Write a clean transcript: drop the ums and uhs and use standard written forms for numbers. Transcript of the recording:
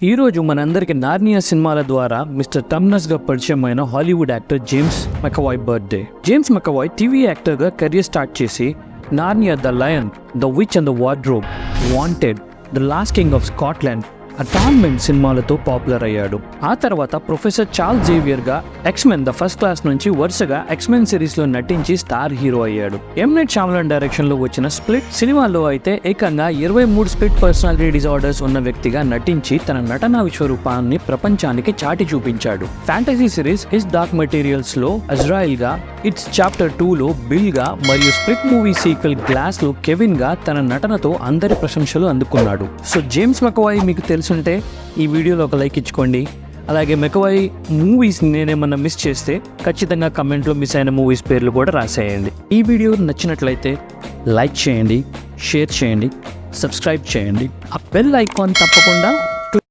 ఈ రోజు మనందరికి నార్నియా సినిమాల ద్వారా మిస్టర్ టమ్నస్ గా పరిచయమైన Hollywood actor James McAvoy birthday. James McAvoy TV actor గా కెరీర్ స్టార్ట్ చేసి Narnia, the lion, the witch and the wardrobe, wanted, the last king of Scotland, Atonement సినిమాలతో పాపులర్ అయ్యాడు. ఆ తర్వాత ప్రొఫెసర్ చార్ల్స్ జేవియర్ గా X Men the first class నుంచి వరుసగా X-Men series లో నటించి స్టార్ హీరో అయ్యాడు. ఎం నైట్ ష్యామలాన్ డైరెక్షన్ లో వచ్చిన స్ప్లిట్ సినిమాలో అయితే ఏకంగా 23 స్ప్లిట్ పర్సనాలిటీ డిజార్డర్స్ ఉన్న వ్యక్తిగా నటించి తన నటనా విశ్వరూపాన్ని ప్రపంచానికి చాటి చూపించాడు. Fantasy series is dark materials లో అజ్రాయిల్ గా, ఇట్స్ చాప్టర్ 2 లో బిల్ గా మరియు స్ప్లిట్ మూవీ సీక్వెల్ గ్లాస్ లో కెవిన్ గా తన నటనతో అందరి ప్రశంసలు అందుకున్నాడు. సో జేమ్స్ మెకవాయ్ మీకు తెలుసుంటే ఈ వీడియోలో ఒక లైక్ ఇచ్చుకోండి. అలాగే మెకవాయ్ మూవీస్ నేనేమన్నా మిస్ చేస్తే ఖచ్చితంగా కమెంట్లో మిస్ అయిన మూవీస్ పేర్లు కూడా రాసేయండి. ఈ వీడియో నచ్చినట్లయితే లైక్ చేయండి, షేర్ చేయండి, సబ్స్క్రైబ్ చేయండి. ఆ బెల్ ఐకాన్ తప్పకుండా